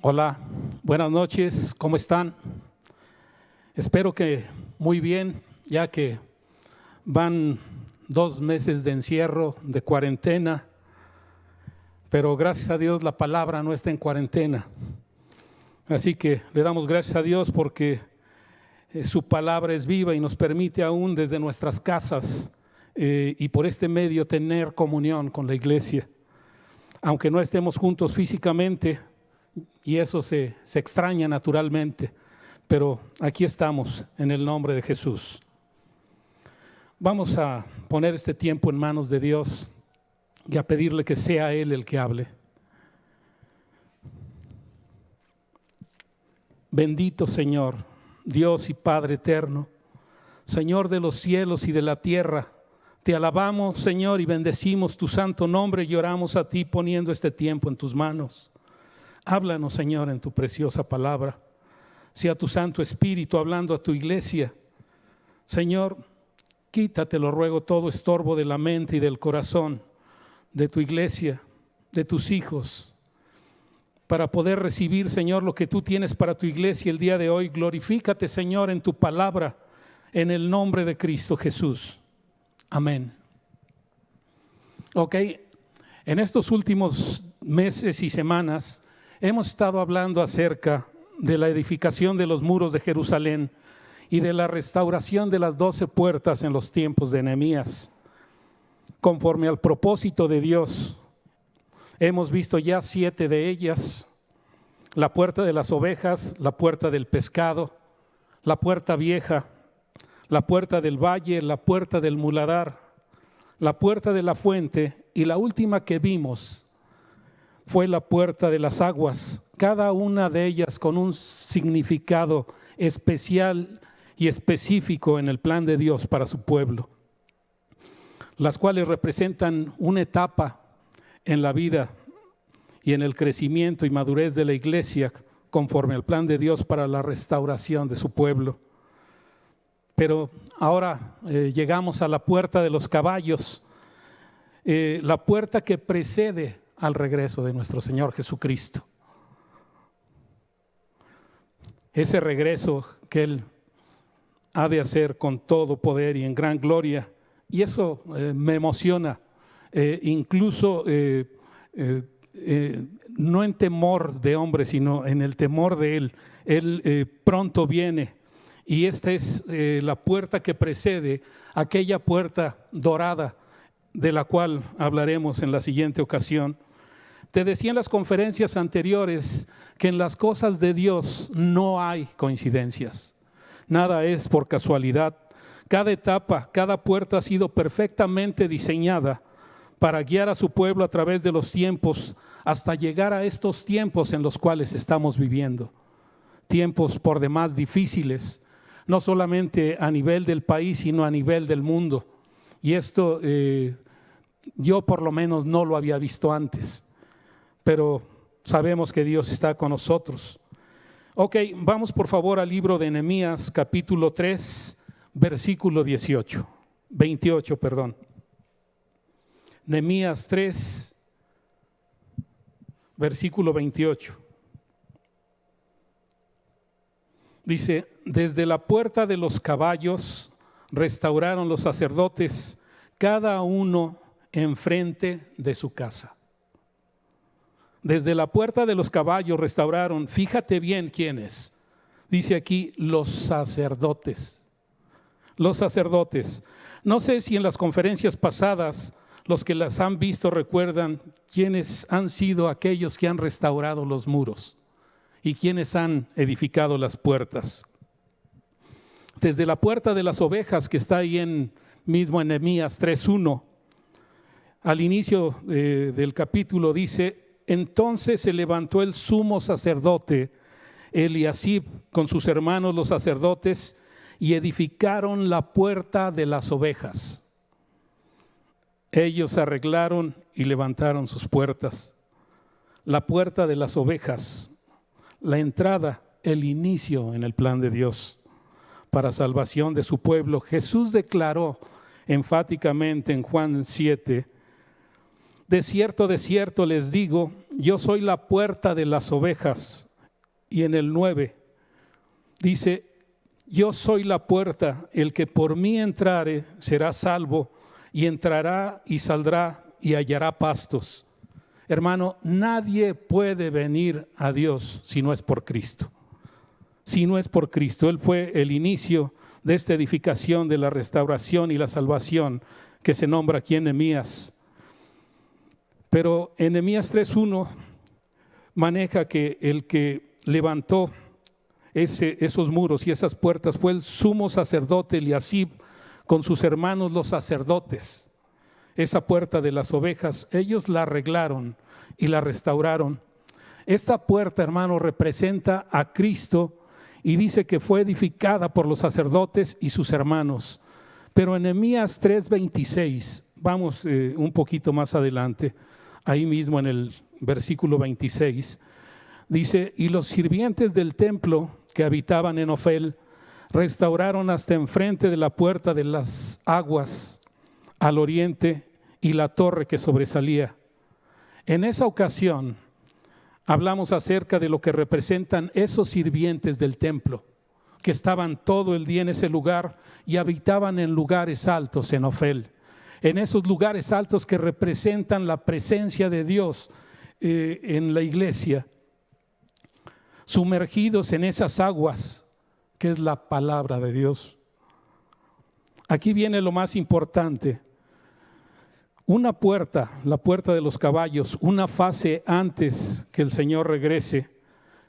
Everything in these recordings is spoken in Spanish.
Hola, buenas noches, ¿cómo están? Espero que muy bien, ya que van 2 meses de encierro, de cuarentena, pero gracias a Dios la palabra no está en cuarentena. Así que le damos gracias a Dios porque su palabra es viva y nos permite aún desde nuestras casas y por este medio tener comunión con la iglesia. Aunque no estemos juntos físicamente, y eso se extraña naturalmente, pero aquí estamos en el nombre de Jesús. Vamos a poner este tiempo en manos de Dios y a pedirle que sea Él el que hable. Bendito Señor, Dios y Padre eterno, Señor de los cielos y de la tierra, te alabamos, Señor, y bendecimos tu santo nombre y oramos a ti poniendo este tiempo en tus manos. Háblanos, Señor, en tu preciosa palabra. Sea tu Santo Espíritu hablando a tu iglesia. Señor, quítate, lo ruego, todo estorbo de la mente y del corazón de tu iglesia, de tus hijos, para poder recibir, Señor, lo que tú tienes para tu iglesia el día de hoy. Glorifícate, Señor, en tu palabra, en el nombre de Cristo Jesús. Amén. Ok, en estos últimos meses y semanas hemos estado hablando acerca de la edificación de los muros de Jerusalén y de la restauración de las 12 puertas en los tiempos de Nehemías. Conforme al propósito de Dios, hemos visto ya 7 de ellas: la puerta de las ovejas, la puerta del pescado, la puerta vieja, la puerta del valle, la puerta del muladar, la puerta de la fuente, y la última que vimos fue la puerta de las aguas, cada una de ellas con un significado especial y específico en el plan de Dios para su pueblo, las cuales representan una etapa en la vida y en el crecimiento y madurez de la iglesia conforme al plan de Dios para la restauración de su pueblo. Pero ahora llegamos a la puerta de los caballos, la puerta que precede al regreso de nuestro Señor Jesucristo. Ese regreso que Él ha de hacer con todo poder y en gran gloria, y eso me emociona, incluso no en temor de hombre, sino en el temor de Él. Él pronto viene, y esta es la puerta que precede aquella puerta dorada de la cual hablaremos en la siguiente ocasión. Te decía en las conferencias anteriores que en las cosas de Dios no hay coincidencias, nada es por casualidad. Cada etapa, cada puerta ha sido perfectamente diseñada para guiar a su pueblo a través de los tiempos hasta llegar a estos tiempos en los cuales estamos viviendo. Tiempos por demás difíciles, no solamente a nivel del país, sino a nivel del mundo. Y esto yo por lo menos no lo había visto antes, pero sabemos que Dios está con nosotros. Ok, vamos por favor al libro de Nehemías, capítulo 3, versículo 28. Nehemías 3, versículo 28. Dice: desde la puerta de los caballos restauraron los sacerdotes, cada uno enfrente de su casa. Desde la puerta de los caballos restauraron, fíjate bien quiénes. Dice aquí los sacerdotes. Los sacerdotes. No sé si en las conferencias pasadas los que las han visto recuerdan quiénes han sido aquellos que han restaurado los muros y quiénes han edificado las puertas. Desde la puerta de las ovejas, que está ahí mismo en Nehemías 3:1, al inicio del capítulo dice: entonces se levantó el sumo sacerdote Eliasib con sus hermanos los sacerdotes y edificaron la puerta de las ovejas. Ellos arreglaron y levantaron sus puertas. La puerta de las ovejas, la entrada, el inicio en el plan de Dios para salvación de su pueblo. Jesús declaró enfáticamente en Juan 7: de cierto les digo, yo soy la puerta de las ovejas. y en el 9 dice: yo soy la puerta, el que por mí entrare será salvo, y entrará y saldrá y hallará pastos. Hermano, nadie puede venir a Dios si no es por Cristo. Si no es por Cristo. Él fue el inicio de esta edificación de la restauración y la salvación que se nombra aquí en Nehemías. Pero en Nehemías 3:1 maneja que el que levantó esos muros y esas puertas fue el sumo sacerdote Eliasib con sus hermanos los sacerdotes. Esa puerta de las ovejas, ellos la arreglaron y la restauraron. Esta puerta, hermano, representa a Cristo y dice que fue edificada por los sacerdotes y sus hermanos. Pero en Nehemías 3:26, vamos un poquito más adelante, ahí mismo en el versículo 26, dice: y los sirvientes del templo que habitaban en Ofel restauraron hasta enfrente de la puerta de las aguas al oriente y la torre que sobresalía. En esa ocasión hablamos acerca de lo que representan esos sirvientes del templo que estaban todo el día en ese lugar y habitaban en lugares altos en Ofel, en esos lugares altos que representan la presencia de Dios en la iglesia, sumergidos en esas aguas que es la palabra de Dios. Aquí viene lo más importante. Una puerta, la puerta de los caballos, una fase antes que el Señor regrese,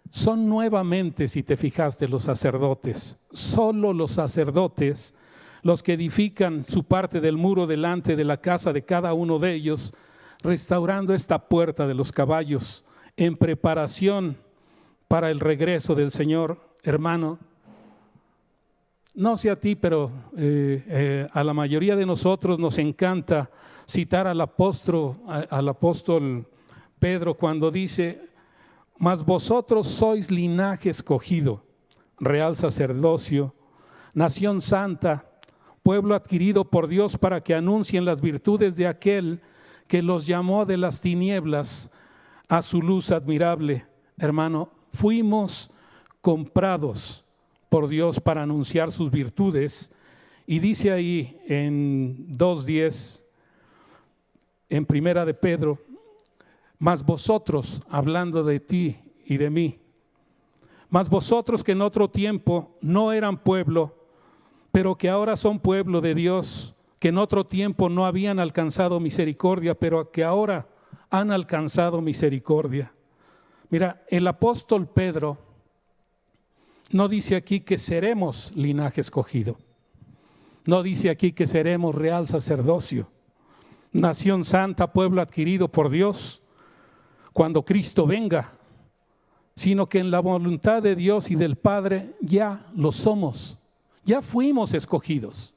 son nuevamente, si te fijaste, los sacerdotes. Solo los sacerdotes, los que edifican su parte del muro delante de la casa de cada uno de ellos, restaurando esta puerta de los caballos en preparación para el regreso del Señor. Hermano, no sé a ti, pero a la mayoría de nosotros nos encanta citar al apóstol Pedro cuando dice: mas vosotros sois linaje escogido, real sacerdocio, nación santa, pueblo adquirido por Dios para que anuncien las virtudes de aquel que los llamó de las tinieblas a su luz admirable. Hermano, fuimos comprados por Dios para anunciar sus virtudes. Y dice ahí en 2:10, en primera de Pedro: mas vosotros, hablando de ti y de mí, mas vosotros que en otro tiempo no eran pueblo, pero que ahora son pueblo de Dios, que en otro tiempo no habían alcanzado misericordia, pero que ahora han alcanzado misericordia. Mira, el apóstol Pedro no dice aquí que seremos linaje escogido, no dice aquí que seremos real sacerdocio, nación santa, pueblo adquirido por Dios cuando Cristo venga, sino que en la voluntad de Dios y del Padre ya lo somos, ya fuimos escogidos,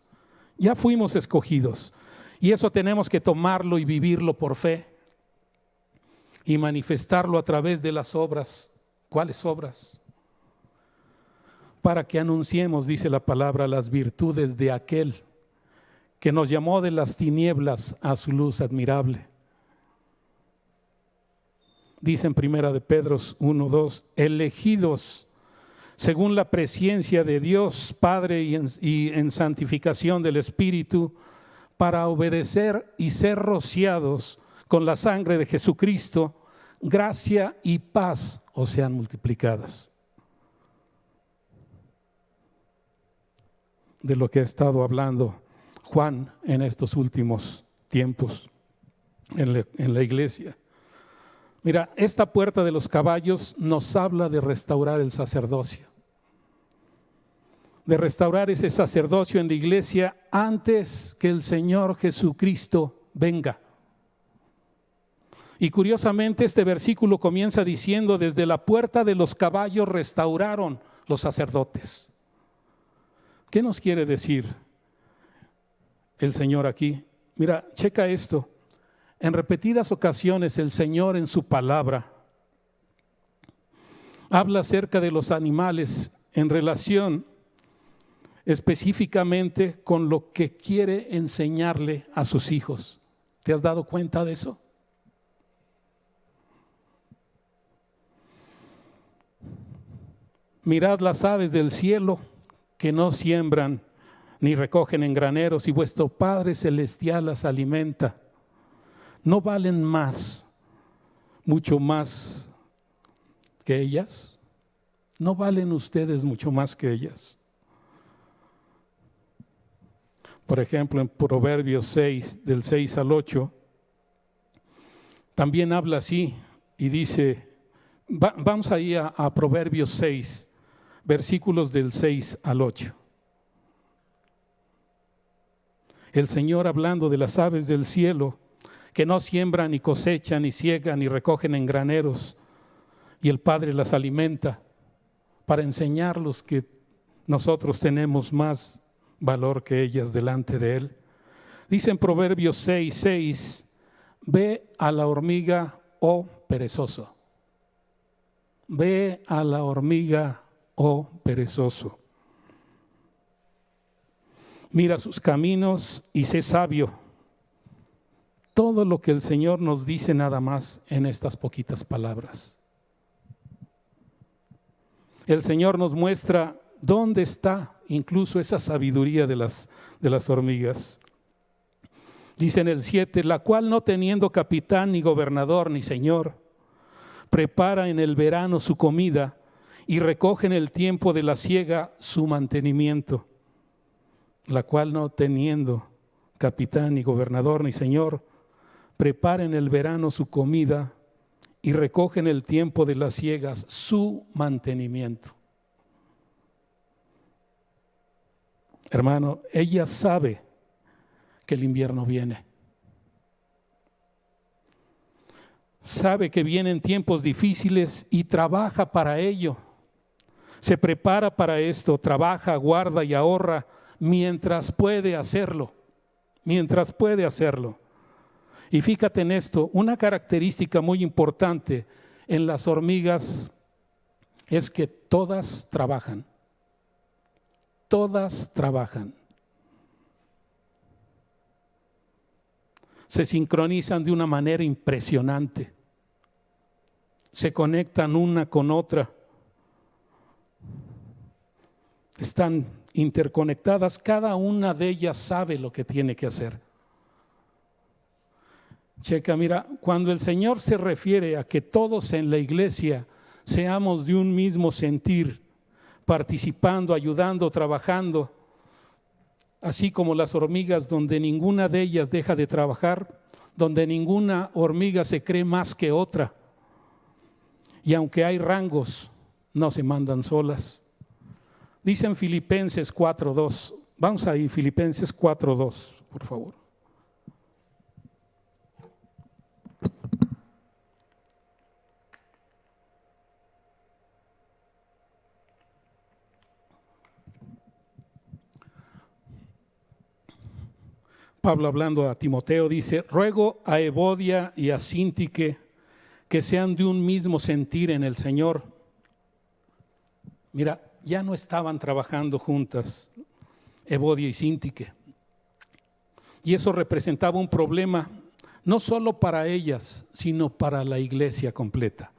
ya fuimos escogidos. Y eso tenemos que tomarlo y vivirlo por fe y manifestarlo a través de las obras. ¿Cuáles obras? Para que anunciemos, dice la palabra, las virtudes de aquel que nos llamó de las tinieblas a su luz admirable. Dice en primera de Pedro 1:2, elegidos según la presciencia de Dios Padre y en santificación del Espíritu, para obedecer y ser rociados con la sangre de Jesucristo, gracia y paz os sean multiplicadas. De lo que ha estado hablando Juan en estos últimos tiempos en la iglesia. Mira, esta puerta de los caballos nos habla de restaurar el sacerdocio, de restaurar ese sacerdocio en la iglesia antes que el Señor Jesucristo venga. Y curiosamente este versículo comienza diciendo: desde la puerta de los caballos restauraron los sacerdotes. ¿Qué nos quiere decir el Señor aquí? Mira, checa esto. En repetidas ocasiones el Señor en su palabra habla acerca de los animales en relación específicamente con lo que quiere enseñarle a sus hijos. ¿Te has dado cuenta de eso? Mirad las aves del cielo, que no siembran ni recogen en graneros, y vuestro Padre Celestial las alimenta. ¿No valen más, mucho más que ellas? ¿No valen ustedes mucho más que ellas? Por ejemplo, en Proverbios 6, del 6 al 8, también habla así y dice, vamos ahí a Proverbios 6, versículos del 6 al 8. El Señor hablando de las aves del cielo, que no siembran, ni cosechan, ni ciegan, ni recogen en graneros, y el Padre las alimenta, para enseñarlos que nosotros tenemos más valor que ellas delante de Él. Dice en Proverbios 6:6, ve a la hormiga, oh perezoso. Ve a la hormiga, oh perezoso. Mira sus caminos y sé sabio. Todo lo que el Señor nos dice nada más en estas poquitas palabras. El Señor nos muestra dónde está incluso esa sabiduría de las hormigas. Dice en el 7, la cual no teniendo capitán, ni gobernador, ni señor, prepara en el verano su comida y recoge en el tiempo de la siega su mantenimiento. La cual no teniendo capitán, ni gobernador, ni señor, prepara en el verano su comida y recoge en el tiempo de las siegas su mantenimiento. Hermano, ella sabe que el invierno viene. Sabe que vienen tiempos difíciles y trabaja para ello. Se prepara para esto, trabaja, guarda y ahorra mientras puede hacerlo. Mientras puede hacerlo. Y fíjate en esto, una característica muy importante en las hormigas es que todas trabajan. Todas trabajan. Se sincronizan de una manera impresionante. Se conectan una con otra. Están interconectadas, cada una de ellas sabe lo que tiene que hacer. Checa, mira, cuando el Señor se refiere a que todos en la iglesia seamos de un mismo sentir, participando, ayudando, trabajando, así como las hormigas, donde ninguna de ellas deja de trabajar, donde ninguna hormiga se cree más que otra, y aunque hay rangos, no se mandan solas. Dicen Filipenses 4:2, vamos ahí, Filipenses 4:2, por favor. Pablo hablando a Timoteo dice, ruego a Evodia y a Síntique que sean de un mismo sentir en el Señor. Mira, ya no estaban trabajando juntas Evodia y Síntique. Y eso representaba un problema no solo para ellas, sino para la iglesia completa.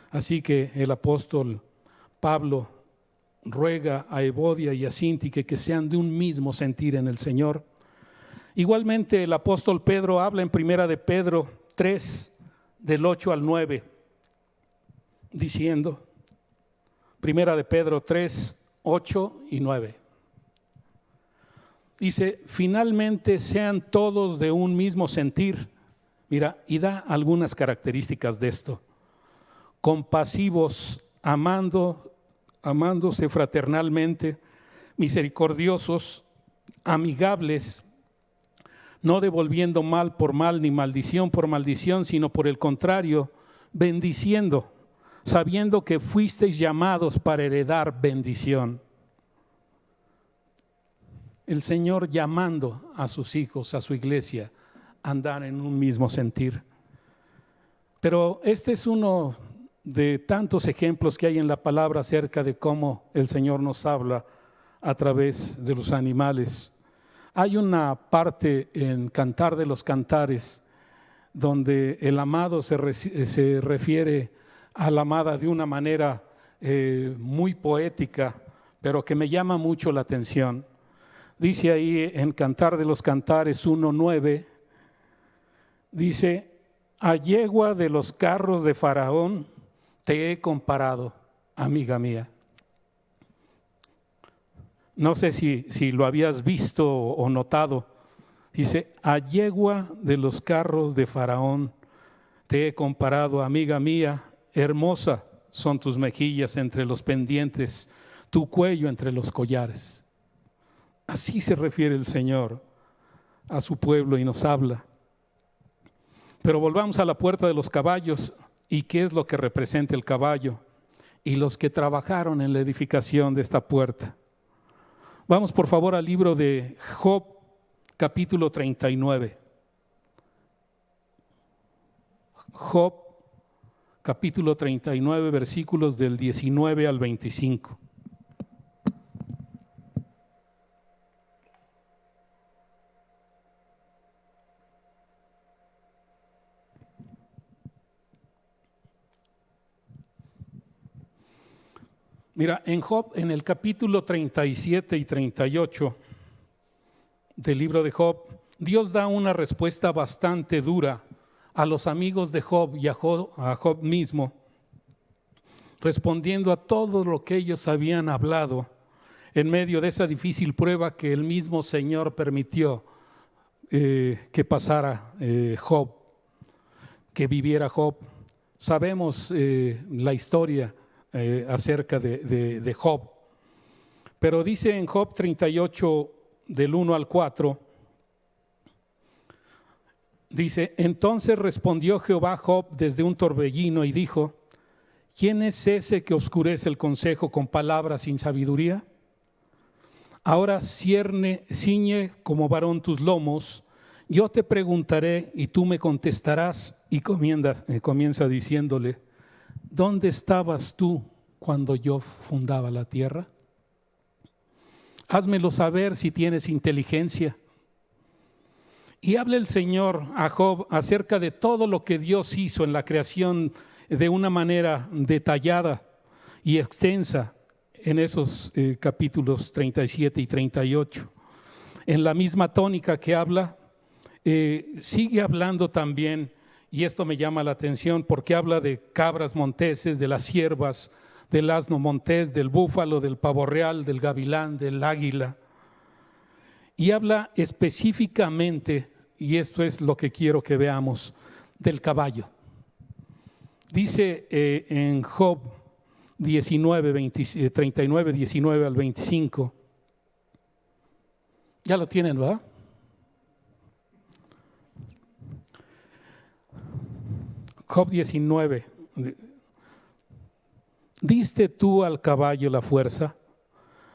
Así que el apóstol Pablo ruega a Evodia y a Síntique que sean de un mismo sentir en el Señor. Igualmente el apóstol Pedro habla en Primera de Pedro 3, del 8 al 9, diciendo, Primera de Pedro 3, 8 y 9. Dice, finalmente sean todos de un mismo sentir. Mira, y da algunas características de esto. Compasivos, amándose fraternalmente, misericordiosos, amigables, no devolviendo mal por mal ni maldición por maldición, sino por el contrario, bendiciendo, sabiendo que fuisteis llamados para heredar bendición. El Señor llamando a sus hijos, a su iglesia, a andar en un mismo sentir. Pero este es uno de tantos ejemplos que hay en la palabra acerca de cómo el Señor nos habla a través de los animales. Hay una parte en Cantar de los Cantares donde el amado se refiere a la amada de una manera muy poética, pero que me llama mucho la atención. Dice ahí en Cantar de los Cantares 1:9, dice: a yegua de los carros de Faraón te he comparado, amiga mía. No sé si lo habías visto o notado. Dice: a yegua de los carros de Faraón te he comparado, amiga mía. Hermosa son tus mejillas entre los pendientes, tu cuello entre los collares. Así se refiere el Señor a su pueblo y nos habla. Pero volvamos a la puerta de los caballos. ¿Y qué es lo que representa el caballo? Y los que trabajaron en la edificación de esta puerta. Vamos por favor al libro de Job, capítulo 39. Job, capítulo 39, versículos del 19 al 25. Mira, en Job, en el capítulo 37 y 38 del libro de Job, Dios da una respuesta bastante dura a los amigos de Job y a Job mismo, respondiendo a todo lo que ellos habían hablado en medio de esa difícil prueba que el mismo Señor permitió que pasara Job, que viviera Job. Sabemos la historia acerca de Job, pero dice en Job 38 del 1 al 4, dice: entonces respondió Jehová a Job desde un torbellino y dijo: ¿quién es ese que oscurece el consejo con palabras sin sabiduría? Ahora ciñe como varón tus lomos, yo te preguntaré y tú me contestarás. Y comienza diciéndole: ¿dónde estabas tú cuando yo fundaba la tierra? Házmelo saber si tienes inteligencia. Y habla el Señor a Job acerca de todo lo que Dios hizo en la creación de una manera detallada y extensa en esos capítulos 37 y 38. En la misma tónica que habla, sigue hablando también, y esto me llama la atención porque habla de cabras monteses, de las ciervas, del asno montés, del búfalo, del pavo real, del gavilán, del águila. Y habla específicamente, y esto es lo que quiero que veamos, del caballo. Dice en Job 39, 19 al 25. Ya lo tienen, ¿verdad? Job 19. ¿Diste tú al caballo la fuerza?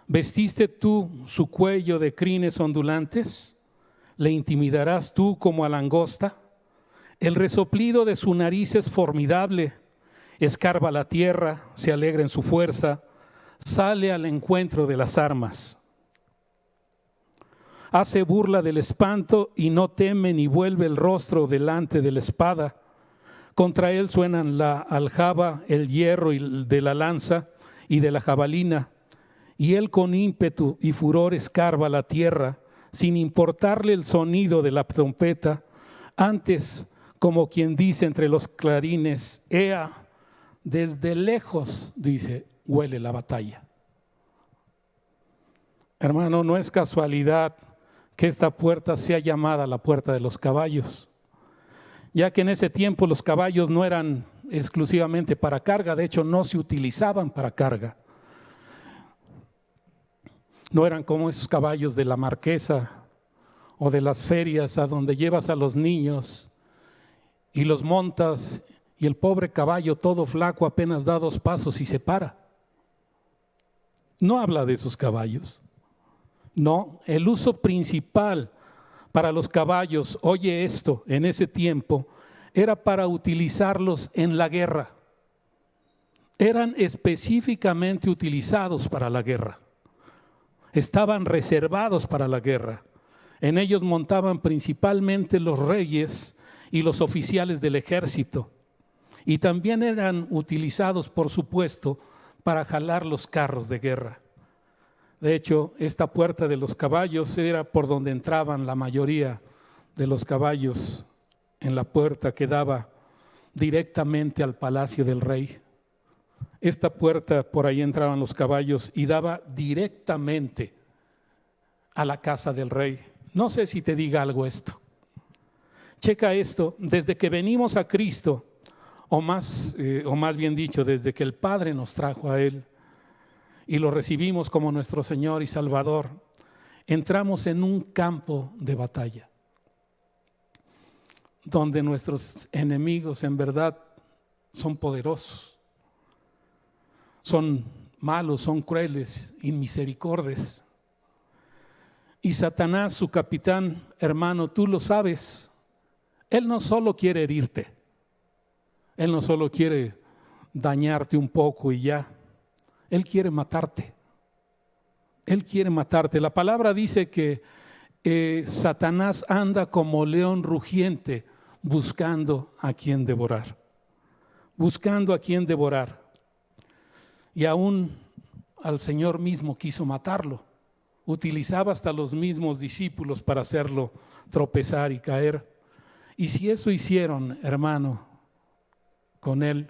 ¿Vestiste tú su cuello de crines ondulantes? ¿Le intimidarás tú como a langosta? El resoplido de su nariz es formidable. Escarba la tierra, se alegra en su fuerza, sale al encuentro de las armas. Hace burla del espanto y no teme ni vuelve el rostro delante de la espada. Contra él suenan la aljaba, el hierro de la lanza y de la jabalina. Y él con ímpetu y furor escarba la tierra, sin importarle el sonido de la trompeta. Antes, como quien dice entre los clarines: ea, desde lejos, dice, huele la batalla. Hermano, no es casualidad que esta puerta sea llamada la puerta de los caballos, ya que en ese tiempo los caballos no eran exclusivamente para carga, de hecho no se utilizaban para carga. No eran como esos caballos de la marquesa o de las ferias a donde llevas a los niños y los montas y el pobre caballo todo flaco apenas da 2 pasos y se para. No habla de esos caballos. No, el uso principal para los caballos, oye esto, en ese tiempo, era para utilizarlos en la guerra. Eran específicamente utilizados para la guerra. Estaban reservados para la guerra. En ellos montaban principalmente los reyes y los oficiales del ejército. Y también eran utilizados, por supuesto, para jalar los carros de guerra. De hecho, esta puerta de los caballos era por donde entraban la mayoría de los caballos, en la puerta que daba directamente al palacio del rey. Esta puerta, por ahí entraban los caballos y daba directamente a la casa del rey. No sé si te diga algo esto. Checa esto, desde que venimos a Cristo, o más bien dicho, desde que el Padre nos trajo a Él y lo recibimos como nuestro Señor y Salvador, entramos en un campo de batalla, donde nuestros enemigos en verdad son poderosos, son malos, son crueles, inmisericordios. Y Satanás, su capitán, hermano, tú lo sabes, él no solo quiere herirte, él no solo quiere dañarte un poco y ya, él quiere matarte. Él quiere matarte. La palabra dice que Satanás anda como león rugiente buscando a quien devorar. Buscando a quien devorar. Y aún al Señor mismo quiso matarlo. Utilizaba hasta los mismos discípulos para hacerlo tropezar y caer. Y si eso hicieron, hermano, con él,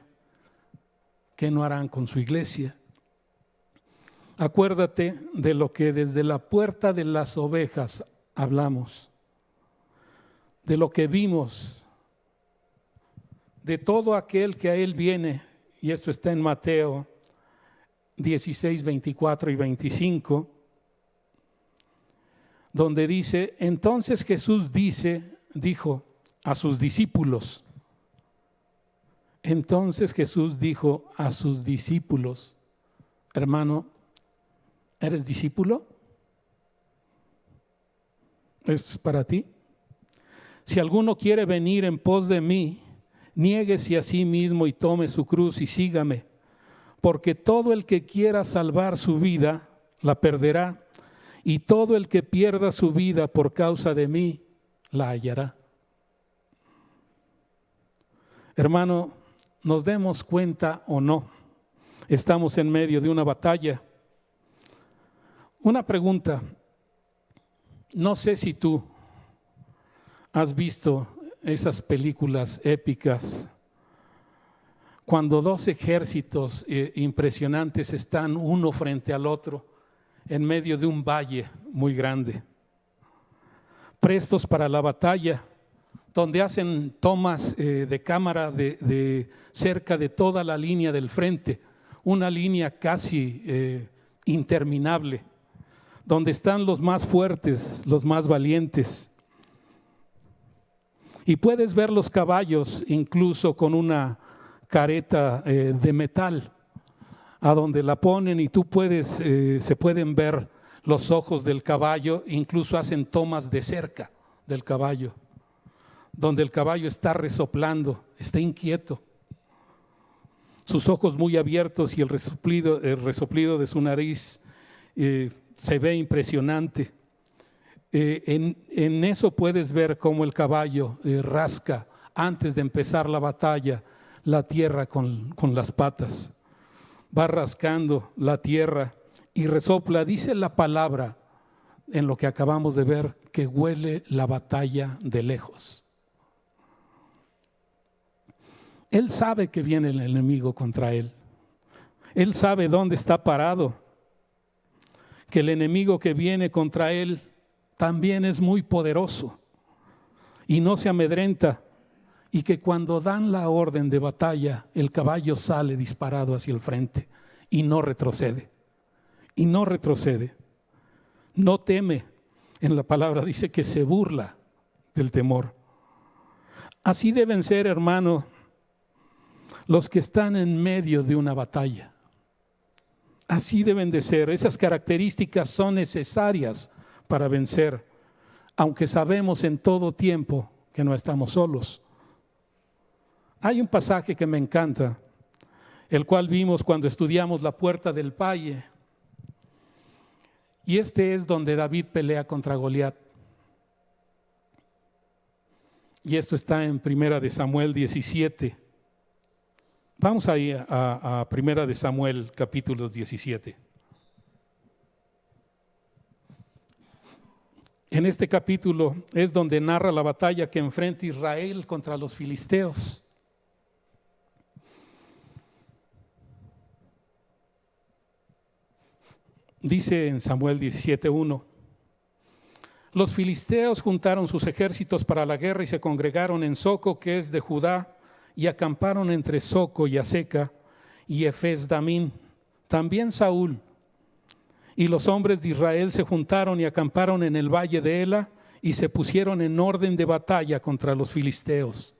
¿qué no harán con su iglesia? Acuérdate de lo que desde la puerta de las ovejas hablamos, de lo que vimos, de todo aquel que a él viene, y esto está en Mateo 16, 24 y 25, donde dice, entonces Jesús dijo a sus discípulos, hermano, ¿eres discípulo? Esto es para ti. Si alguno quiere venir en pos de mí, niéguese a sí mismo y tome su cruz y sígame, porque todo el que quiera salvar su vida, la perderá, y todo el que pierda su vida por causa de mí, la hallará. Hermano, nos demos cuenta o no, estamos en medio de una batalla. Una pregunta, no sé si tú has visto esas películas épicas cuando dos ejércitos impresionantes están uno frente al otro en medio de un valle muy grande, prestos para la batalla, donde hacen tomas de cámara de cerca de toda la línea del frente, una línea casi interminable, donde están los más fuertes, los más valientes. Y puedes ver los caballos incluso con una careta de metal, a donde la ponen y se pueden ver los ojos del caballo, incluso hacen tomas de cerca del caballo, donde el caballo está resoplando, está inquieto, sus ojos muy abiertos y el resoplido de su nariz se ve impresionante. En eso puedes ver cómo el caballo rasca antes de empezar la batalla la tierra con las patas. Va rascando la tierra y resopla. Dice la palabra en lo que acabamos de ver que huele la batalla de lejos. Él sabe que viene el enemigo contra él. Él sabe dónde está parado. Que el enemigo que viene contra él también es muy poderoso y no se amedrenta, y que cuando dan la orden de batalla, el caballo sale disparado hacia el frente y no retrocede. No teme. En la palabra dice que se burla del temor. Así deben ser, hermano, los que están en medio de una batalla. Así deben de ser. Esas características son necesarias para vencer, aunque sabemos en todo tiempo que no estamos solos. Hay un pasaje que me encanta, el cual vimos cuando estudiamos la puerta del valle, y este es donde David pelea contra Goliat. Y esto está en 1 de Samuel 17. Vamos ahí a Primera de Samuel, capítulo 17. En este capítulo es donde narra la batalla que enfrenta Israel contra los filisteos. Dice en Samuel 17:1: los filisteos juntaron sus ejércitos para la guerra y se congregaron en Soco, que es de Judá, y acamparon entre Soco y Aseca y Efes-damín. También Saúl y los hombres de Israel se juntaron y acamparon en el valle de Ela y se pusieron en orden de batalla contra los filisteos.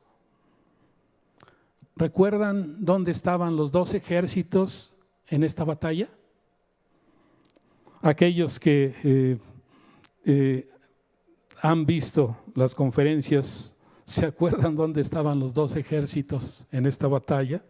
¿Recuerdan dónde estaban los dos ejércitos en esta batalla? Aquellos que han visto las conferencias, ¿se acuerdan dónde estaban los dos ejércitos en esta batalla?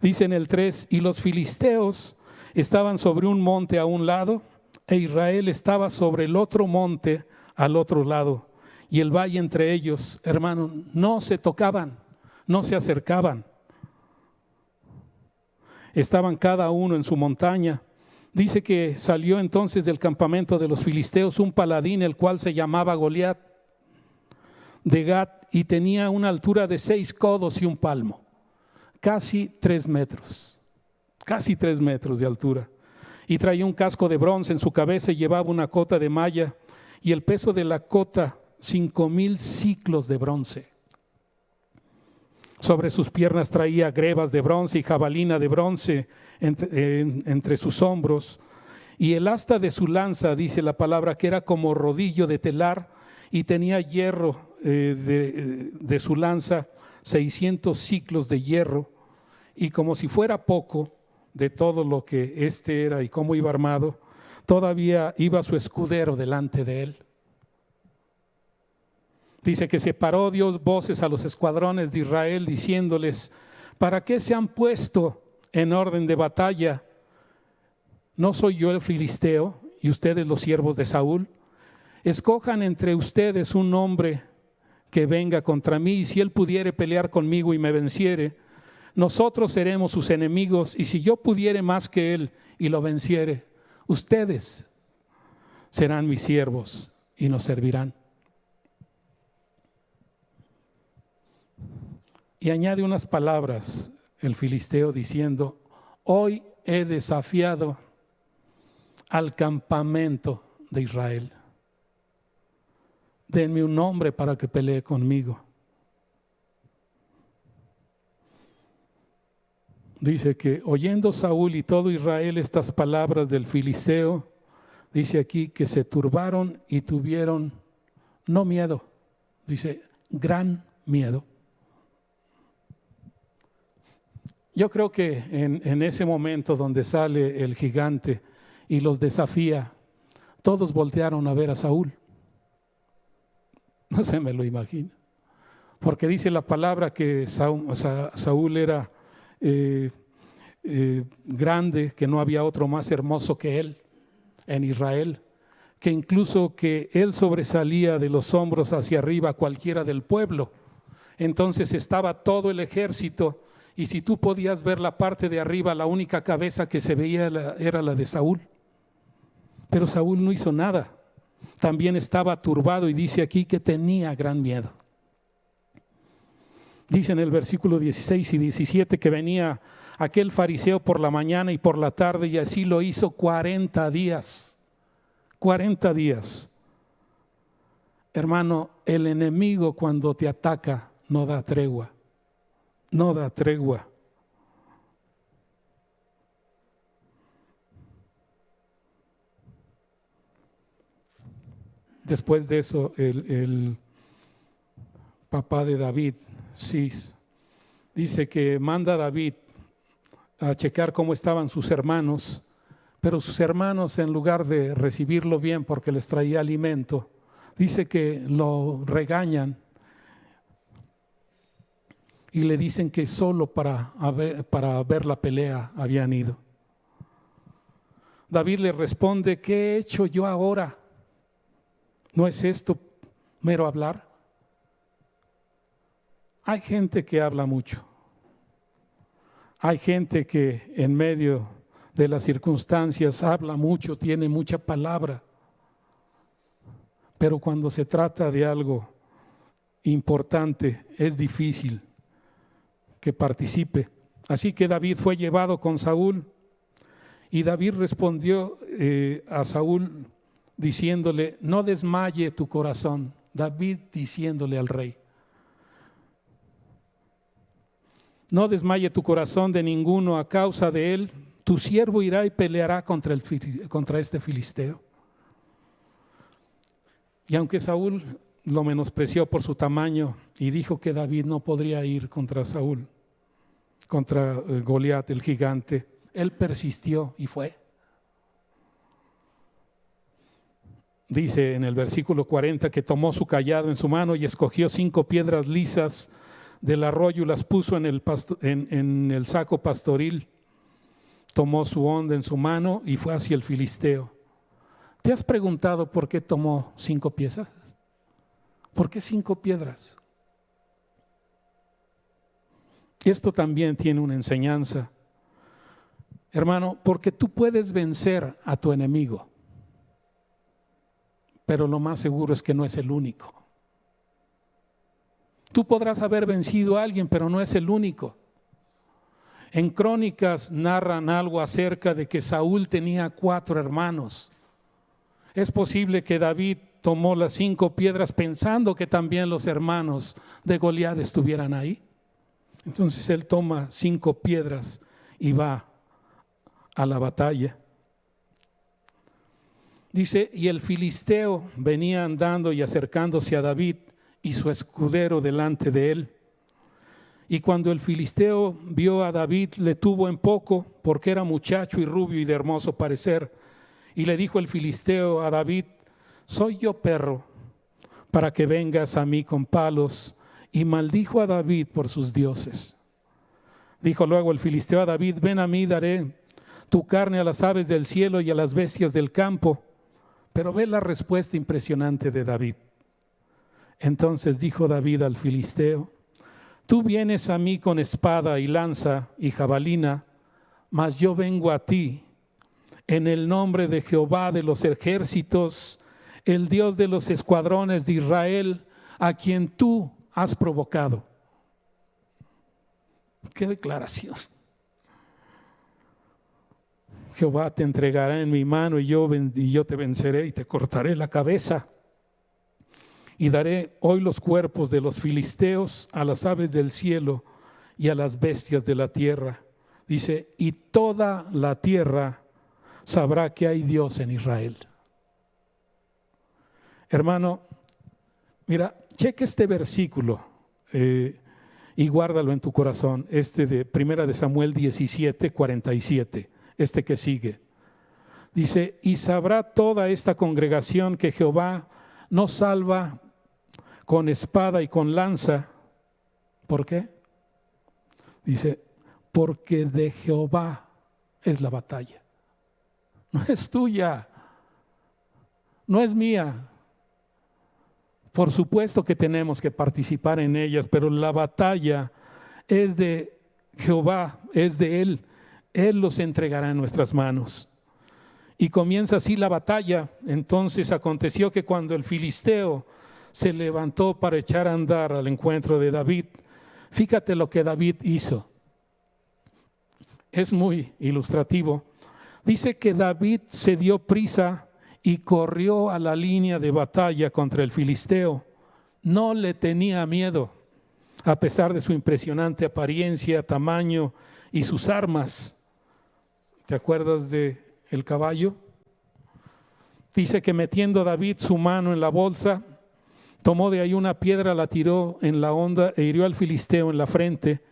Dice en el 3: y los filisteos estaban sobre un monte a un lado, e Israel estaba sobre el otro monte al otro lado, y el valle entre ellos, hermano, no se tocaban, no se acercaban. Estaban cada uno en su montaña. Dice que salió entonces del campamento de los filisteos un paladín, el cual se llamaba Goliat, de Gat, y tenía una altura de 6 codos y un palmo, casi 3 metros de altura. Y traía un casco de bronce en su cabeza y llevaba una cota de malla, y el peso de la cota 5,000 siclos de bronce. Sobre sus piernas traía grebas de bronce y jabalina de bronce entre sus hombros. Y el asta de su lanza, dice la palabra, que era como rodillo de telar, y tenía hierro de su lanza, 600 siclos de hierro. Y como si fuera poco de todo lo que este era y cómo iba armado, todavía iba su escudero delante de él. Dice que separó Dios voces a los escuadrones de Israel, diciéndoles: ¿para qué se han puesto en orden de batalla? ¿No soy yo el filisteo y ustedes los siervos de Saúl? Escojan entre ustedes un hombre que venga contra mí, y si él pudiere pelear conmigo y me venciere, nosotros seremos sus enemigos, y si yo pudiere más que él y lo venciere, ustedes serán mis siervos y nos servirán. Y añade unas palabras el filisteo diciendo: hoy he desafiado al campamento de Israel. Denme un hombre para que pelee conmigo. Dice que oyendo Saúl y todo Israel estas palabras del filisteo, dice aquí que se turbaron y tuvieron no miedo, dice gran miedo. Yo creo que en ese momento donde sale el gigante y los desafía, todos voltearon a ver a Saúl. No se me lo imagino, porque dice la palabra que Saúl era grande, que no había otro más hermoso que él en Israel, que incluso que él sobresalía de los hombros hacia arriba a cualquiera del pueblo. Entonces estaba todo el ejército, y si tú podías ver la parte de arriba, la única cabeza que se veía era la de Saúl. Pero Saúl no hizo nada. También estaba turbado, y dice aquí que tenía gran miedo. Dice en el versículo 16 y 17 que venía aquel fariseo por la mañana y por la tarde, y así lo hizo 40 días. 40 días. Hermano, el enemigo cuando te ataca no da tregua. No da tregua. Después de eso, el papá de David, Cis, dice que manda a David a checar cómo estaban sus hermanos, pero sus hermanos, en lugar de recibirlo bien porque les traía alimento, dice que lo regañan y le dicen que solo para ver la pelea habían ido. David le responde: ¿qué he hecho yo ahora? ¿No es esto mero hablar? Hay gente que habla mucho. Hay gente que en medio de las circunstancias habla mucho, tiene mucha palabra, pero cuando se trata de algo importante es difícil que participe. Así que David fue llevado con Saúl y David respondió a Saúl diciéndole: no desmaye tu corazón. David diciéndole al rey: no desmaye tu corazón de ninguno a causa de él. Tu siervo irá y peleará contra este filisteo. Y aunque Saúl lo menospreció por su tamaño y dijo que David no podría ir contra Saúl, contra Goliat el gigante, él persistió y fue. Dice en el versículo 40 que tomó su cayado en su mano y escogió 5 piedras lisas del arroyo y las puso en el saco pastoril. Tomó su honda en su mano y fue hacia el filisteo. ¿Te has preguntado por qué tomó 5 piezas? ¿Por qué 5 piedras? Esto también tiene una enseñanza, hermano, porque tú puedes vencer a tu enemigo, pero lo más seguro es que no es el único. Tú podrás haber vencido a alguien, pero no es el único. En Crónicas narran algo acerca de que Saúl tenía 4 hermanos. Es posible que David tomó las 5 piedras pensando que también los hermanos de Goliat estuvieran ahí. Entonces él toma 5 piedras y va a la batalla. Dice: y el filisteo venía andando y acercándose a David y su escudero delante de él. Y cuando el filisteo vio a David, le tuvo en poco, porque era muchacho y rubio y de hermoso parecer. Y le dijo el filisteo a David: ¿soy yo perro para que vengas a mí con palos? Y maldijo a David por sus dioses. Dijo luego el filisteo a David: ven a mí, daré tu carne a las aves del cielo y a las bestias del campo. Pero ve la respuesta impresionante de David. Entonces dijo David al filisteo: tú vienes a mí con espada y lanza y jabalina, mas yo vengo a ti en el nombre de Jehová de los ejércitos, el Dios de los escuadrones de Israel, a quien tú has provocado. ¡Qué declaración! Jehová te entregará en mi mano y yo te venceré y te cortaré la cabeza. Y daré hoy los cuerpos de los filisteos a las aves del cielo y a las bestias de la tierra. Dice: y toda la tierra sabrá que hay Dios en Israel. Hermano, mira, cheque este versículo y guárdalo en tu corazón, de 1 Samuel 17, 47, que sigue. Dice: y sabrá toda esta congregación que Jehová no salva con espada y con lanza. ¿Por qué? Dice: porque de Jehová es la batalla. No es tuya, no es mía. Por supuesto que tenemos que participar en ellas, pero la batalla es de Jehová, es de Él. Él los entregará en nuestras manos. Y comienza así la batalla. Entonces aconteció que cuando el filisteo se levantó para echar a andar al encuentro de David, fíjate lo que David hizo. Es muy ilustrativo. Dice que David se dio prisa y corrió a la línea de batalla contra el filisteo. No le tenía miedo, a pesar de su impresionante apariencia, tamaño y sus armas. ¿Te acuerdas de el caballo? Dice que metiendo David su mano en la bolsa, tomó de ahí una piedra, la tiró en la honda e hirió al filisteo en la frente,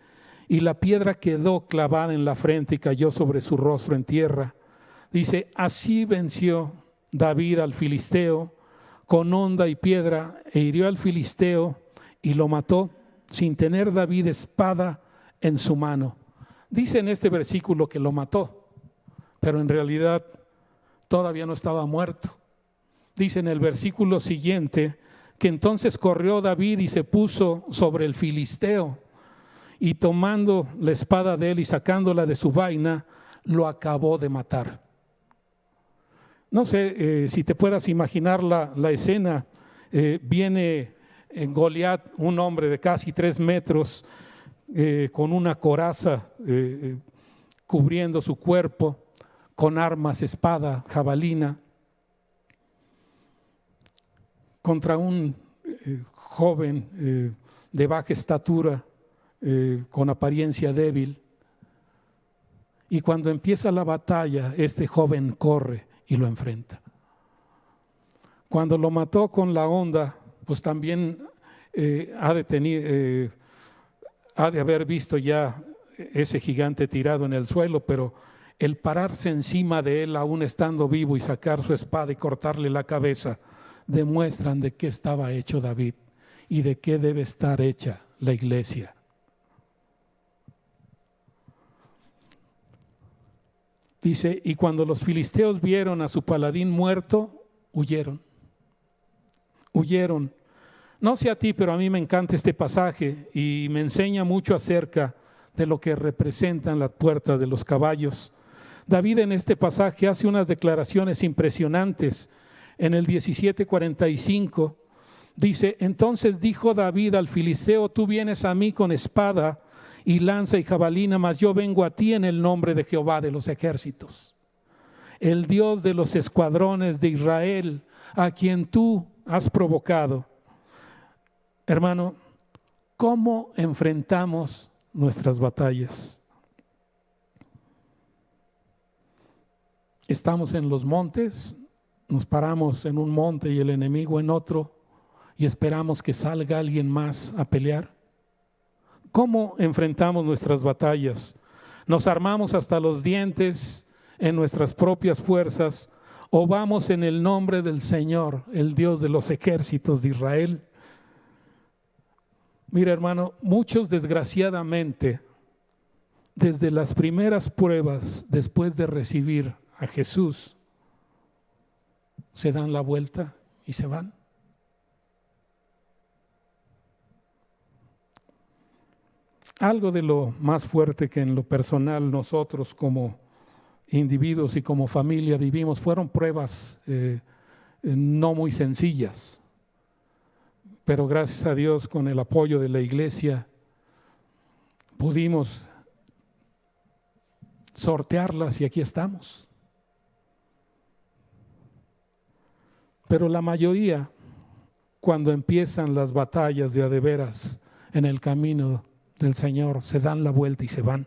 y la piedra quedó clavada en la frente y cayó sobre su rostro en tierra. Dice: así venció David al filisteo con honda y piedra, e hirió al filisteo y lo mató, sin tener David espada en su mano. Dice en este versículo que lo mató, pero en realidad todavía no estaba muerto. Dice en el versículo siguiente que entonces corrió David y se puso sobre el filisteo, y tomando la espada de él y sacándola de su vaina, lo acabó de matar. No sé si te puedas imaginar la escena. Viene Goliat, un hombre de casi 3 metros, con una coraza cubriendo su cuerpo, con armas, espada, jabalina, contra un joven de baja estatura, con apariencia débil. Y cuando empieza la batalla, este joven corre y lo enfrenta. Cuando lo mató con la honda, pues también ha de haber visto ya ese gigante tirado en el suelo, pero el pararse encima de él aún estando vivo y sacar su espada y cortarle la cabeza, demuestran de qué estaba hecho David y de qué debe estar hecha la iglesia. Dice, y cuando los filisteos vieron a su paladín muerto, huyeron. No sé a ti, pero a mí me encanta este pasaje y me enseña mucho acerca de lo que representan las puertas de los caballos. David en este pasaje hace unas declaraciones impresionantes. En el 17:45 dice, entonces dijo David al filisteo, tú vienes a mí con espada y lanza y jabalina, mas yo vengo a ti en el nombre de Jehová de los ejércitos, el Dios de los escuadrones de Israel, a quien tú has provocado. Hermano, ¿cómo enfrentamos nuestras batallas? Estamos en los montes, nos paramos en un monte y el enemigo en otro y esperamos que salga alguien más a pelear. ¿Cómo enfrentamos nuestras batallas? ¿Nos armamos hasta los dientes en nuestras propias fuerzas o vamos en el nombre del Señor, el Dios de los ejércitos de Israel? Mira, hermano, muchos desgraciadamente, desde las primeras pruebas, después de recibir a Jesús, se dan la vuelta y se van. Algo de lo más fuerte que en lo personal nosotros como individuos y como familia vivimos fueron pruebas no muy sencillas, pero gracias a Dios con el apoyo de la iglesia pudimos sortearlas y aquí estamos. Pero la mayoría, cuando empiezan las batallas de a de veras en el camino del Señor, se dan la vuelta y se van.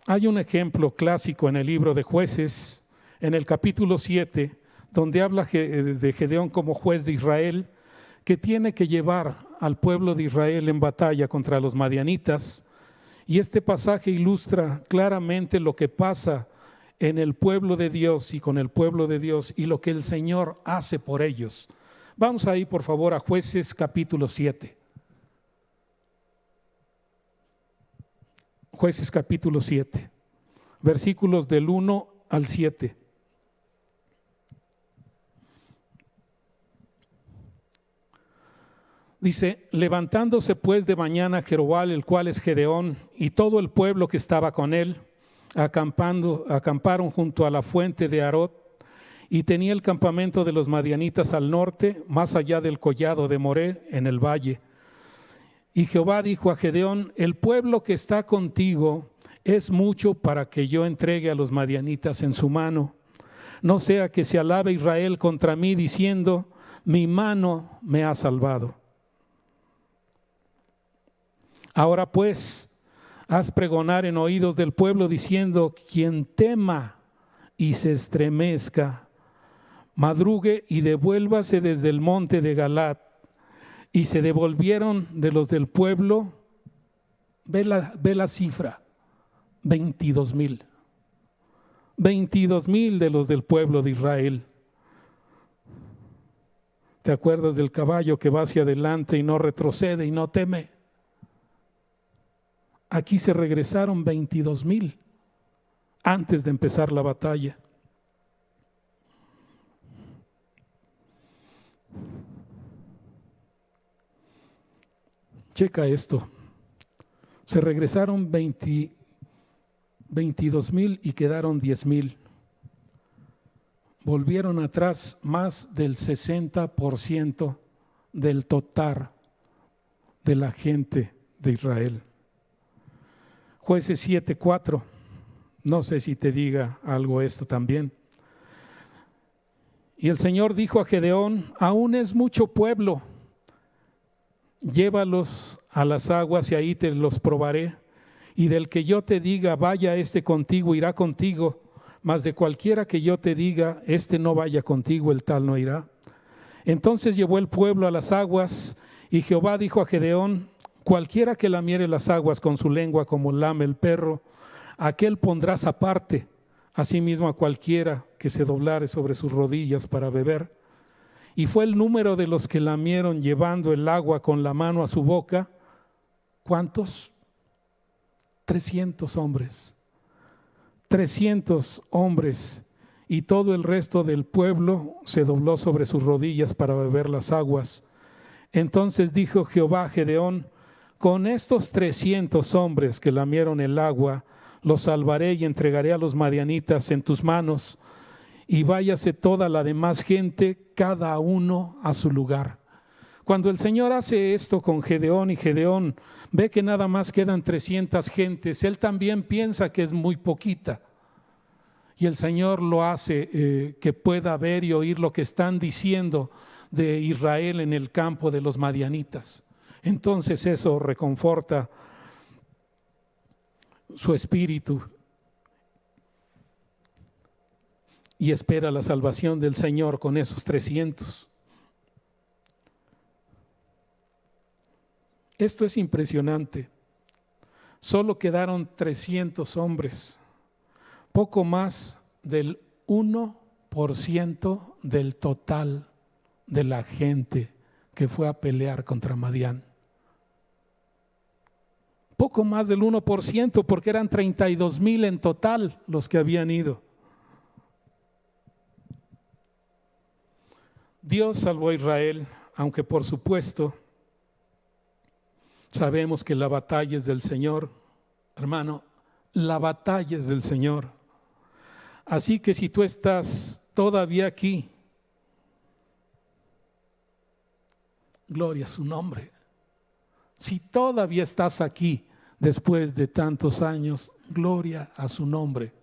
Hay un ejemplo clásico en el libro de Jueces, en el capítulo 7, donde habla de Gedeón como juez de Israel, que tiene que llevar al pueblo de Israel en batalla contra los madianitas. Y este pasaje ilustra claramente lo que pasa en el pueblo de Dios y con el pueblo de Dios y lo que el Señor hace por ellos. Vamos ahí, por favor, a Jueces capítulo 7. Jueces capítulo 7, versículos del 1 al 7. Dice, levantándose pues de mañana Jerobal, el cual es Gedeón, y todo el pueblo que estaba con él, acamparon junto a la fuente de Arot, y tenía el campamento de los madianitas al norte, más allá del collado de Moré, en el valle. Y Jehová dijo a Gedeón, el pueblo que está contigo es mucho para que yo entregue a los madianitas en su mano. No sea que se alabe Israel contra mí diciendo, mi mano me ha salvado. Ahora pues, haz pregonar en oídos del pueblo diciendo, quien tema y se estremezca, madrugue y devuélvase desde el monte de Galat. Y se devolvieron de los del pueblo, ve la cifra, 22,000. 22,000 de los del pueblo de Israel. ¿Te acuerdas del caballo que va hacia adelante y no retrocede y no teme? Aquí se regresaron 22,000 antes de empezar la batalla. Checa esto. Se regresaron 22,000 y quedaron 10,000. Volvieron atrás más del 60% del total de la gente de Israel. Jueces 7:4. No sé si te diga algo esto también. Y el Señor dijo a Gedeón: aún es mucho pueblo, llévalos a las aguas y ahí te los probaré. Y del que yo te diga, vaya este contigo, irá contigo. Mas de cualquiera que yo te diga, este no vaya contigo, el tal no irá. Entonces llevó el pueblo a las aguas, y Jehová dijo a Gedeón: cualquiera que lamiere las aguas con su lengua como lame el perro, aquel pondrás aparte. Asimismo a cualquiera que se doblare sobre sus rodillas para beber. Y fue el número de los que lamieron llevando el agua con la mano a su boca. ¿Cuántos? 300 hombres. 300 hombres. Y todo el resto del pueblo se dobló sobre sus rodillas para beber las aguas. Entonces dijo Jehová a Gedeón: con estos 300 hombres que lamieron el agua, los salvaré y entregaré a los madianitas en tus manos, y váyase toda la demás gente, cada uno a su lugar. Cuando el Señor hace esto con Gedeón y Gedeón ve que nada más quedan 300 gentes, él también piensa que es muy poquita. Y el Señor lo hace que pueda ver y oír lo que están diciendo de Israel en el campo de los madianitas. Entonces eso reconforta su espíritu y espera la salvación del Señor con esos 300. Esto es impresionante. Solo quedaron 300 hombres, poco más del 1% del total de la gente que fue a pelear contra Madián. Poco más del 1%, porque eran 32,000 en total los que habían ido. Dios salvó a Israel, aunque por supuesto sabemos que la batalla es del Señor. Hermano, la batalla es del Señor. Así que si tú estás todavía aquí, gloria a su nombre. Si todavía estás aquí después de tantos años, gloria a su nombre,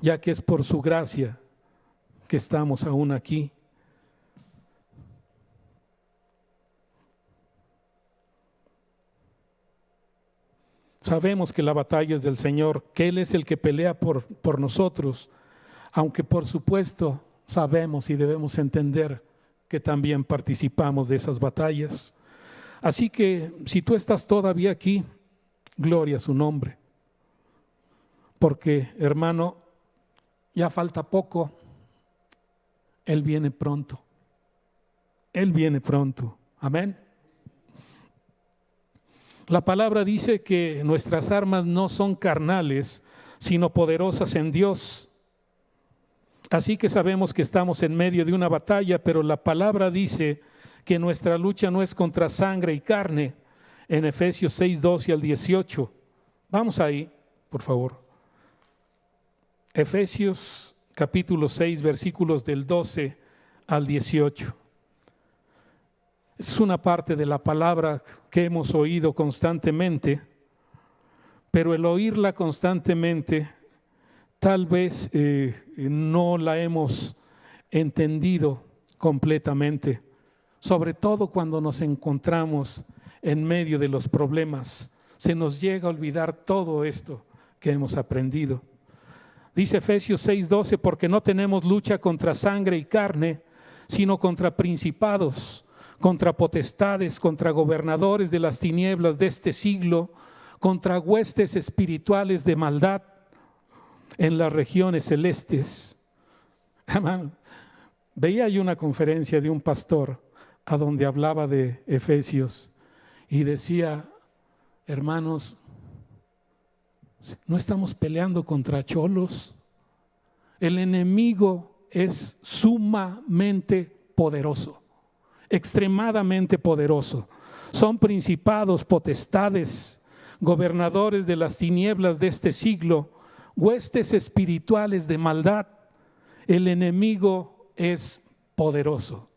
ya que es por su gracia que estamos aún aquí. Sabemos que la batalla es del Señor, que Él es el que pelea por nosotros, aunque por supuesto sabemos y debemos entender que también participamos de esas batallas. Así que si tú estás todavía aquí, gloria a su nombre, porque hermano, ya falta poco, Él viene pronto, Él viene pronto, amén. La palabra dice que nuestras armas no son carnales, sino poderosas en Dios. Así que sabemos que estamos en medio de una batalla, pero la palabra dice que nuestra lucha no es contra sangre y carne, en Efesios 6:12 al 18. Vamos ahí, por favor. Efesios capítulo 6, versículos del 12 al 18. Es una parte de la palabra que hemos oído constantemente, pero el oírla constantemente tal vez no la hemos entendido completamente, sobre todo cuando nos encontramos en medio de los problemas. Se nos llega a olvidar todo esto que hemos aprendido. Dice Efesios 6:12, porque no tenemos lucha contra sangre y carne, sino contra principados, contra potestades, contra gobernadores de las tinieblas de este siglo, contra huestes espirituales de maldad en las regiones celestes. Hermano, veía yo una conferencia de un pastor a donde hablaba de Efesios y decía: hermanos, no estamos peleando contra cholos. El enemigo es sumamente poderoso, extremadamente poderoso. son principados, potestades, gobernadores de las tinieblas de este siglo, huestes espirituales de maldad. El enemigo es poderoso.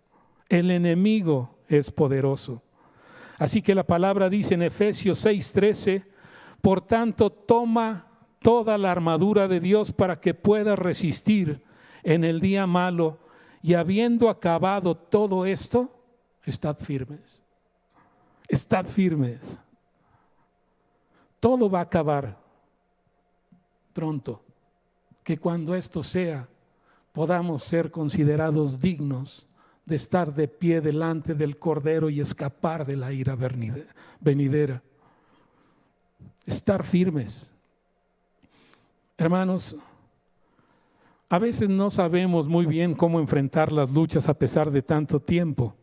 El enemigo es poderoso. Así que la palabra dice en Efesios 6:13, por tanto, toma toda la armadura de Dios para que puedas resistir en el día malo, y habiendo acabado todo esto, estad firmes. Estad firmes. Todo va a acabar pronto. Que cuando esto sea, podamos ser considerados dignos de estar de pie delante del Cordero y escapar de la ira venidera. Estar firmes. Hermanos, a veces no sabemos muy bien cómo enfrentar las luchas a pesar de tanto tiempo.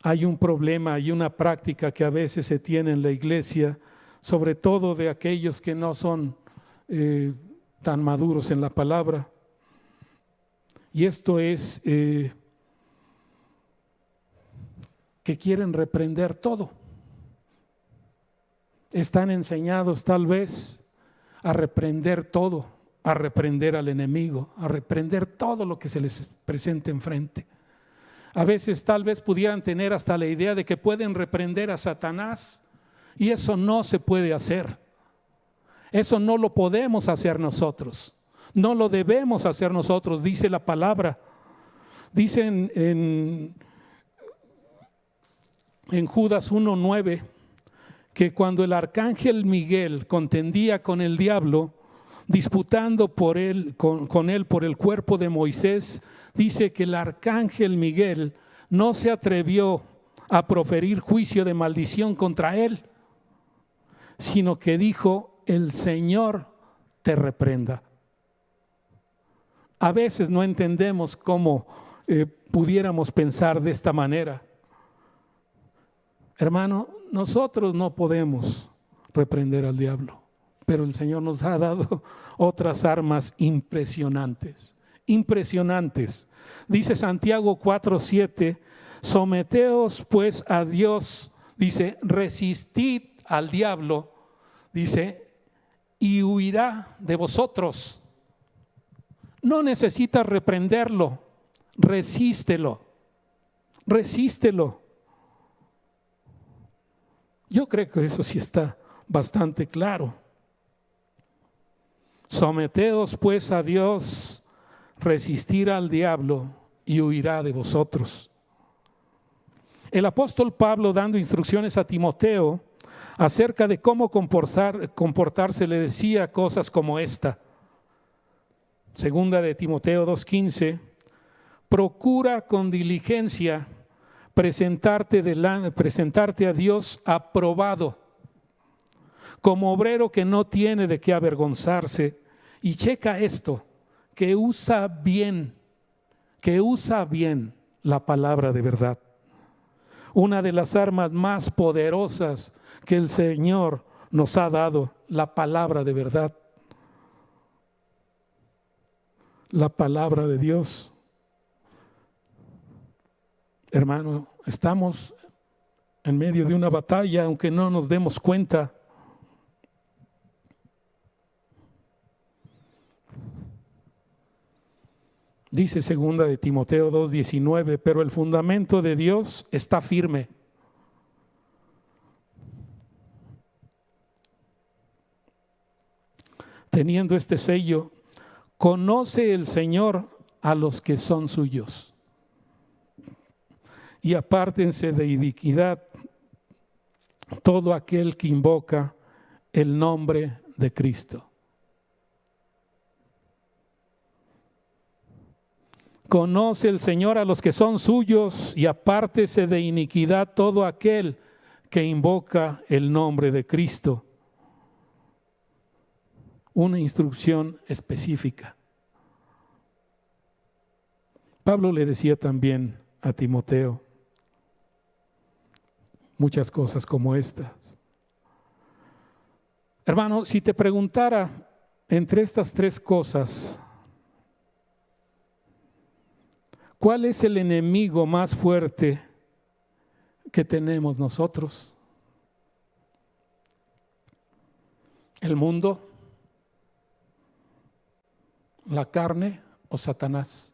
Hay un problema, hay una práctica que a veces se tiene en la iglesia, sobre todo de aquellos que no son tan maduros en la palabra. Y esto es que quieren reprender todo. Están enseñados tal vez a reprender todo, a reprender al enemigo, a reprender todo lo que se les presente enfrente. A veces tal vez pudieran tener hasta la idea de que pueden reprender a Satanás, y eso no se puede hacer. Eso no lo podemos hacer nosotros. No lo debemos hacer nosotros, dice la palabra. Dice en Judas 1:9 que cuando el arcángel Miguel contendía con el diablo, disputando con él por el cuerpo de Moisés, dice que el arcángel Miguel no se atrevió a proferir juicio de maldición contra él, sino que dijo: el Señor te reprenda. A veces no entendemos cómo pudiéramos pensar de esta manera. Hermano, nosotros no podemos reprender al diablo, pero el Señor nos ha dado otras armas impresionantes, impresionantes. Dice Santiago 4:7, someteos pues a Dios, dice, resistid al diablo, dice, y huirá de vosotros. No necesitas reprenderlo, resístelo, resístelo. Yo creo que eso sí está bastante claro. Someteos pues a Dios, resistir al diablo y huirá de vosotros. El apóstol Pablo, dando instrucciones a Timoteo acerca de cómo comportarse, le decía cosas como esta. Segunda de Timoteo 2:15, procura con diligencia presentarte a Dios aprobado, como obrero que no tiene de qué avergonzarse. Y checa esto, que usa bien la palabra de verdad. Una de las armas más poderosas que el Señor nos ha dado, la palabra de verdad. La palabra de Dios. Hermano, estamos en medio de una batalla, aunque no nos demos cuenta. Dice segunda de Timoteo 2:19, pero el fundamento de Dios está firme. Teniendo este sello, conoce el Señor a los que son suyos. Y apártense de iniquidad todo aquel que invoca el nombre de Cristo. Conoce el Señor a los que son suyos y apártese de iniquidad todo aquel que invoca el nombre de Cristo. Una instrucción específica. Pablo le decía también a Timoteo muchas cosas como estas. Hermano, si te preguntara entre estas tres cosas, ¿cuál es el enemigo más fuerte que tenemos nosotros? ¿El mundo, la carne o Satanás?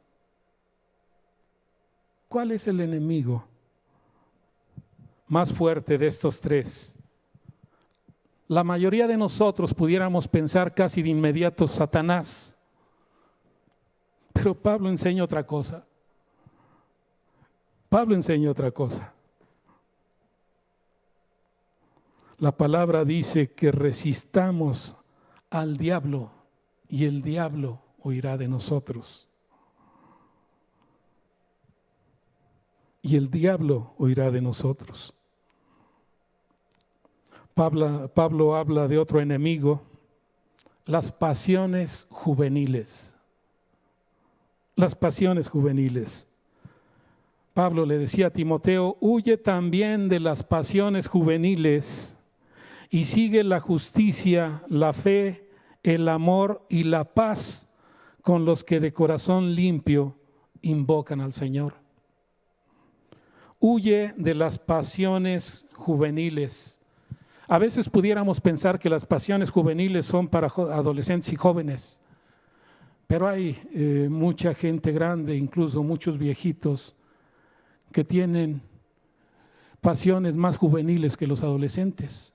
¿Cuál es el enemigo más fuerte de estos tres? La mayoría de nosotros pudiéramos pensar casi de inmediato Satanás, pero Pablo enseña otra cosa. Pablo enseña otra cosa. La palabra dice que resistamos al diablo y el diablo huirá de nosotros. Y el diablo huirá de nosotros. Pablo habla de otro enemigo, las pasiones juveniles. Las pasiones juveniles. Pablo le decía a Timoteo, huye también de las pasiones juveniles y sigue la justicia, la fe, el amor y la paz con los que de corazón limpio invocan al Señor. Huye de las pasiones juveniles. A veces pudiéramos pensar que las pasiones juveniles son para adolescentes y jóvenes, pero hay mucha gente grande, incluso muchos viejitos, que tienen pasiones más juveniles que los adolescentes,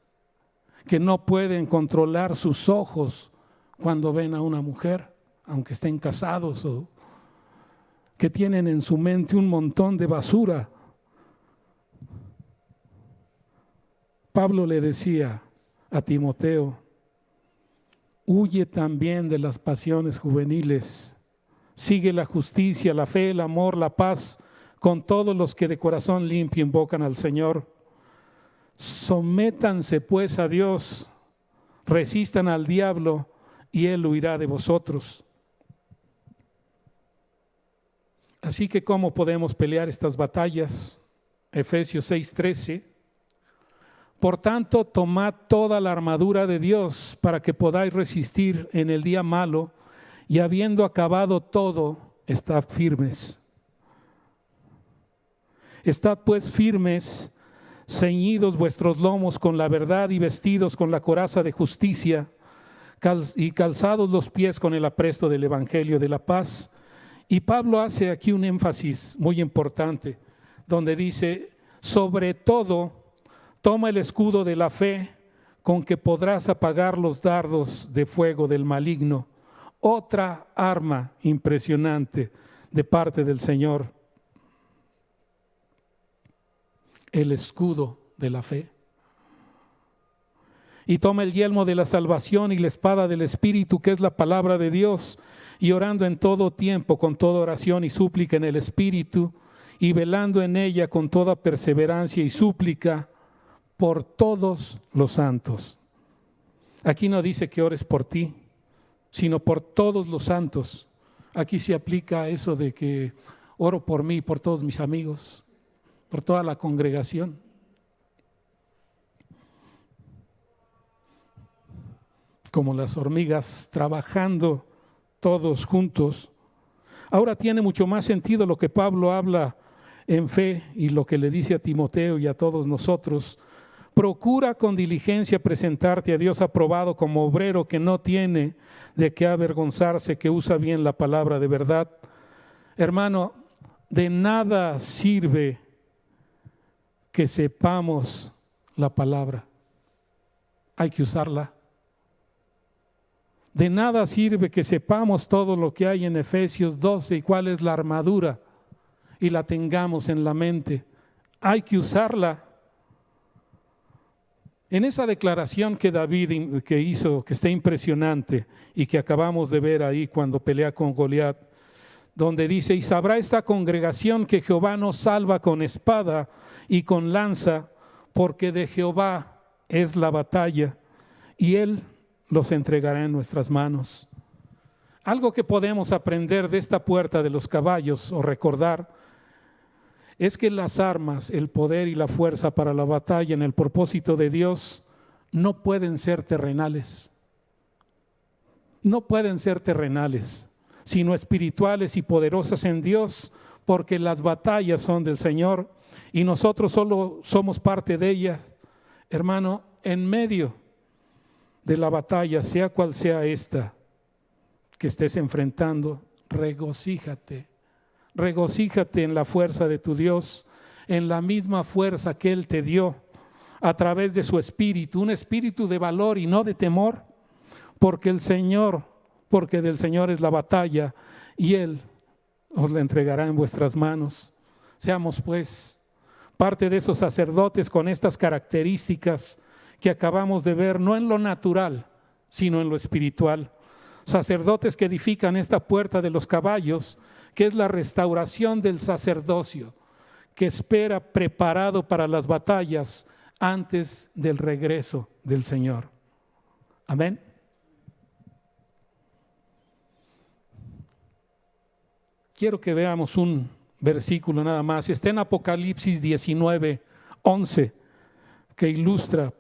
que no pueden controlar sus ojos cuando ven a una mujer, aunque estén casados, o que tienen en su mente un montón de basura. Pablo le decía a Timoteo, huye también de las pasiones juveniles, sigue la justicia, la fe, el amor, la paz con todos los que de corazón limpio invocan al Señor. Sométanse pues a Dios, resistan al diablo y Él huirá de vosotros. Así que, ¿cómo podemos pelear estas batallas? Efesios 6:13. Por tanto, tomad toda la armadura de Dios para que podáis resistir en el día malo y habiendo acabado todo, estad firmes. Estad pues firmes, ceñidos vuestros lomos con la verdad y vestidos con la coraza de justicia y calzados los pies con el apresto del evangelio de la paz. Y Pablo hace aquí un énfasis muy importante, donde dice, sobre todo, toma el escudo de la fe con que podrás apagar los dardos de fuego del maligno. Otra arma impresionante de parte del Señor. El escudo de la fe. Y toma el yelmo de la salvación y la espada del Espíritu, que es la palabra de Dios, y orando en todo tiempo con toda oración y súplica en el Espíritu, y velando en ella con toda perseverancia y súplica por todos los santos. Aquí no dice que ores por ti, sino por todos los santos. Aquí se aplica eso de que oro por mí, por todos mis amigos, por toda la congregación. Como las hormigas trabajando todos juntos. Ahora tiene mucho más sentido lo que Pablo habla en fe y lo que le dice a Timoteo y a todos nosotros. Procura con diligencia presentarte a Dios aprobado como obrero que no tiene de qué avergonzarse, que usa bien la palabra de verdad. Hermano, de nada sirve que sepamos la palabra. Hay que usarla. De nada sirve que sepamos todo lo que hay en Efesios 12 y cuál es la armadura y la tengamos en la mente. Hay que usarla. En esa declaración que David que hizo, que está impresionante y que acabamos de ver ahí cuando pelea con Goliat, donde dice, y sabrá esta congregación que Jehová nos salva con espada y con lanza, porque de Jehová es la batalla y Él los entregará en nuestras manos. Algo que podemos aprender de esta puerta de los caballos o recordar es que las armas, el poder y la fuerza para la batalla en el propósito de Dios no pueden ser terrenales. No pueden ser terrenales, sino espirituales y poderosas en Dios, porque las batallas son del Señor y nosotros solo somos parte de ellas. Hermano, en medio de la batalla, sea cual sea esta que estés enfrentando, regocíjate. Regocíjate en la fuerza de tu Dios, en la misma fuerza que Él te dio a través de su espíritu, un espíritu de valor y no de temor, porque del Señor es la batalla y Él os la entregará en vuestras manos. Seamos pues parte de esos sacerdotes con estas características que acabamos de ver, no en lo natural, sino en lo espiritual. Sacerdotes que edifican esta puerta de los caballos, que es la restauración del sacerdocio, que espera preparado para las batallas antes del regreso del Señor. Amén. Quiero que veamos un versículo nada más. Está en Apocalipsis 19:11, que ilustra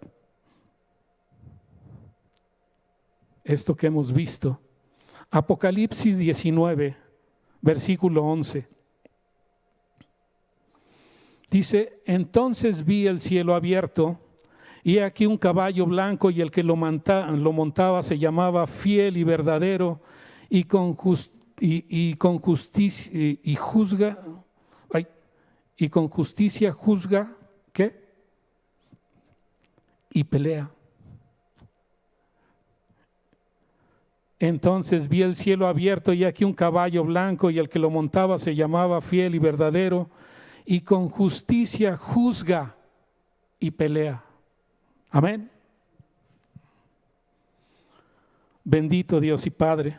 esto que hemos visto. Apocalipsis 19, versículo 11. Dice: entonces vi el cielo abierto, y he aquí un caballo blanco, y el que lo montaba se llamaba Fiel y Verdadero, y con justicia juzga, ¿qué? Y pelea. Entonces vi el cielo abierto, y aquí un caballo blanco, y el que lo montaba se llamaba Fiel y Verdadero, y con justicia juzga y pelea. Amén. Bendito Dios y Padre,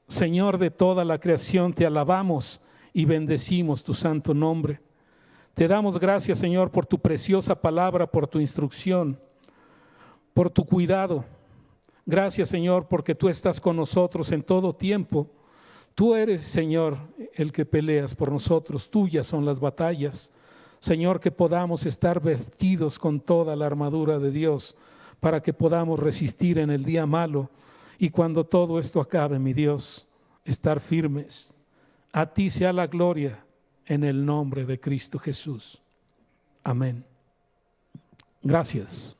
Señor de toda la creación, te alabamos y bendecimos tu santo nombre. Te damos gracias, Señor, por tu preciosa palabra, por tu instrucción, por tu cuidado. Gracias, Señor, porque tú estás con nosotros en todo tiempo. Tú eres, Señor, el que peleas por nosotros. Tuyas son las batallas. Señor, que podamos estar vestidos con toda la armadura de Dios para que podamos resistir en el día malo. Y cuando todo esto acabe, mi Dios, estar firmes. A ti sea la gloria en el nombre de Cristo Jesús. Amén. Gracias.